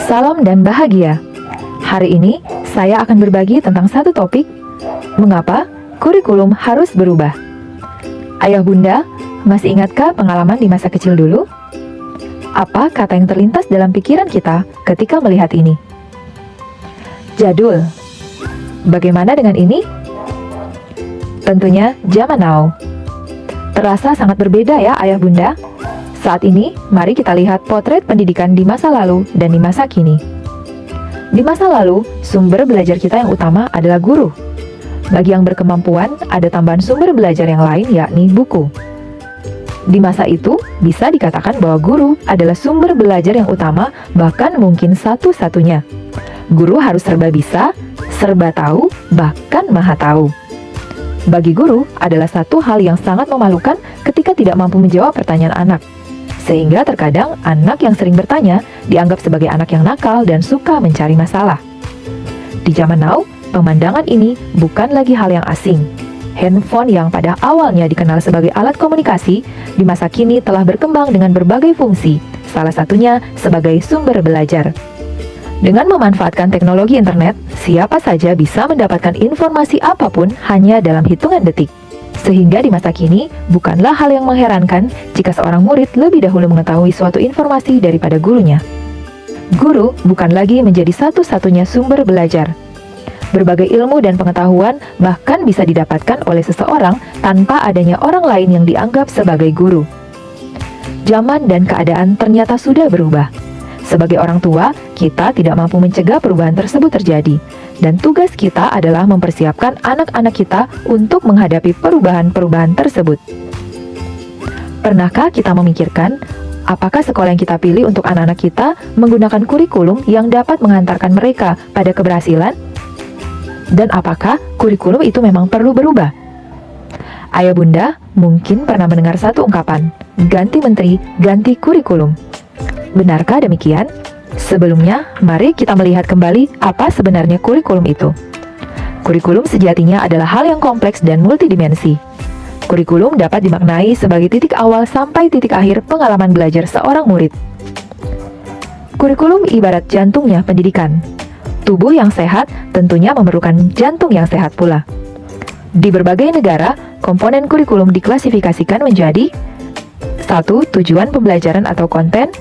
Salam dan bahagia. Hari ini saya akan berbagi tentang satu topik, mengapa kurikulum harus berubah. Ayah bunda, masih ingatkah pengalaman di masa kecil dulu? Apa kata yang terlintas dalam pikiran kita ketika melihat ini? Jadul. Bagaimana dengan ini? Tentunya zaman now. Terasa sangat berbeda ya ayah bunda. Saat ini, mari kita lihat potret pendidikan di masa lalu dan di masa kini. Di masa lalu, sumber belajar kita yang utama adalah guru. Bagi yang berkemampuan, ada tambahan sumber belajar yang lain yakni buku. Di masa itu, bisa dikatakan bahwa guru adalah sumber belajar yang utama, bahkan mungkin satu-satunya. Guru harus serba bisa, serba tahu, bahkan maha tahu. Bagi guru, adalah satu hal yang sangat memalukan ketika tidak mampu menjawab pertanyaan anak. Sehingga terkadang anak yang sering bertanya dianggap sebagai anak yang nakal dan suka mencari masalah. Di zaman now, pemandangan ini bukan lagi hal yang asing. Handphone yang pada awalnya dikenal sebagai alat komunikasi, di masa kini telah berkembang dengan berbagai fungsi, salah satunya sebagai sumber belajar. Dengan memanfaatkan teknologi internet, siapa saja bisa mendapatkan informasi apapun hanya dalam hitungan detik. Sehingga di masa kini, bukanlah hal yang mengherankan jika seorang murid lebih dahulu mengetahui suatu informasi daripada gurunya. Guru bukan lagi menjadi satu-satunya sumber belajar. Berbagai ilmu dan pengetahuan bahkan bisa didapatkan oleh seseorang tanpa adanya orang lain yang dianggap sebagai guru. Zaman dan keadaan ternyata sudah berubah. Sebagai orang tua, kita tidak mampu mencegah perubahan tersebut terjadi. Dan tugas kita adalah mempersiapkan anak-anak kita untuk menghadapi perubahan-perubahan tersebut. Pernahkah kita memikirkan, apakah sekolah yang kita pilih untuk anak-anak kita menggunakan kurikulum yang dapat menghantarkan mereka pada keberhasilan? Dan apakah kurikulum itu memang perlu berubah? Ayah bunda mungkin pernah mendengar satu ungkapan, ganti menteri, ganti kurikulum. Benarkah demikian? Sebelumnya, mari kita melihat kembali apa sebenarnya kurikulum itu. Kurikulum sejatinya adalah hal yang kompleks dan multidimensi. Kurikulum dapat dimaknai sebagai titik awal sampai titik akhir pengalaman belajar seorang murid. Kurikulum ibarat jantungnya pendidikan. Tubuh yang sehat tentunya memerlukan jantung yang sehat pula. Di berbagai negara, komponen kurikulum diklasifikasikan menjadi 1. Tujuan pembelajaran atau konten.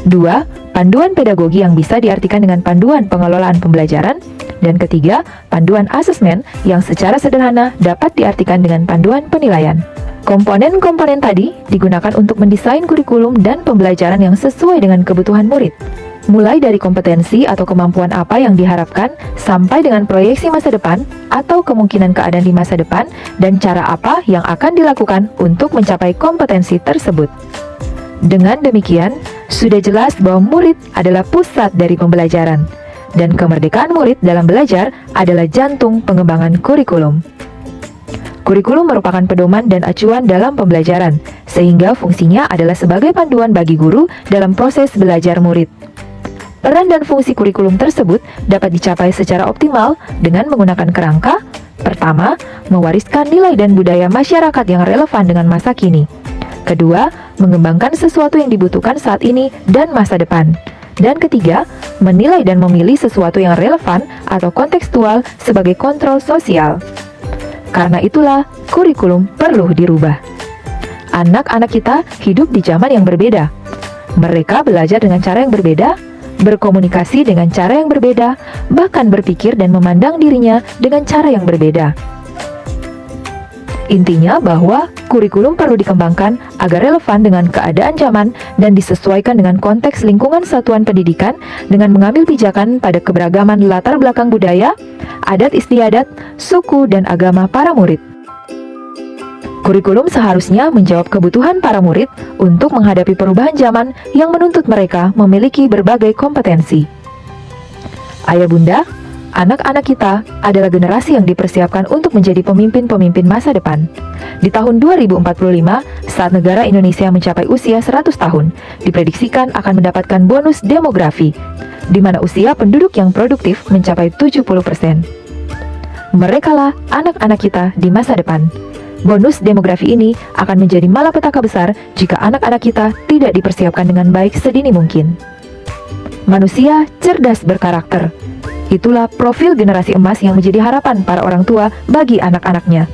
2. Panduan pedagogi yang bisa diartikan dengan panduan pengelolaan pembelajaran. Dan ketiga, panduan asesmen yang secara sederhana dapat diartikan dengan panduan penilaian. Komponen-komponen tadi digunakan untuk mendesain kurikulum dan pembelajaran yang sesuai dengan kebutuhan murid. Mulai dari kompetensi atau kemampuan apa yang diharapkan, sampai dengan proyeksi masa depan atau kemungkinan keadaan di masa depan, dan cara apa yang akan dilakukan untuk mencapai kompetensi tersebut. Dengan demikian, sudah jelas bahwa murid adalah pusat dari pembelajaran, dan kemerdekaan murid dalam belajar adalah jantung pengembangan kurikulum. Kurikulum merupakan pedoman dan acuan dalam pembelajaran, sehingga fungsinya adalah sebagai panduan bagi guru dalam proses belajar murid. Peran dan fungsi kurikulum tersebut dapat dicapai secara optimal dengan menggunakan kerangka, pertama, mewariskan nilai dan budaya masyarakat yang relevan dengan masa kini. Kedua, mengembangkan sesuatu yang dibutuhkan saat ini dan masa depan. Dan ketiga, menilai dan memilih sesuatu yang relevan atau kontekstual sebagai kontrol sosial. Karena itulah, kurikulum perlu dirubah. Anak-anak kita hidup di zaman yang berbeda. Mereka belajar dengan cara yang berbeda, berkomunikasi dengan cara yang berbeda, bahkan berpikir dan memandang dirinya dengan cara yang berbeda. Intinya bahwa kurikulum perlu dikembangkan agar relevan dengan keadaan zaman dan disesuaikan dengan konteks lingkungan satuan pendidikan dengan mengambil pijakan pada keberagaman latar belakang budaya, adat istiadat, suku, dan agama para murid. Kurikulum seharusnya menjawab kebutuhan para murid untuk menghadapi perubahan zaman yang menuntut mereka memiliki berbagai kompetensi. Ayah bunda, anak-anak kita adalah generasi yang dipersiapkan untuk menjadi pemimpin-pemimpin masa depan. Di tahun 2045, saat negara Indonesia mencapai usia 100 tahun, diprediksikan akan mendapatkan bonus demografi, di mana usia penduduk yang produktif mencapai 70%. Merekalah anak-anak kita di masa depan. Bonus demografi ini akan menjadi malapetaka besar jika anak-anak kita tidak dipersiapkan dengan baik sedini mungkin. manusia cerdas berkarakter. Itulah profil generasi emas yang menjadi harapan para orang tua bagi anak-anaknya.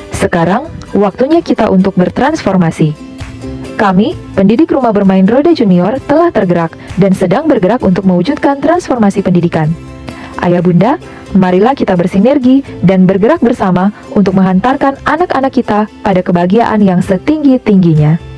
Sekarang, waktunya kita untuk bertransformasi. Kami, pendidik Rumah Bermain Roda Junior, telah tergerak dan sedang bergerak untuk mewujudkan transformasi pendidikan. Ayah bunda, marilah kita bersinergi dan bergerak bersama untuk menghantarkan anak-anak kita pada kebahagiaan yang setinggi-tingginya.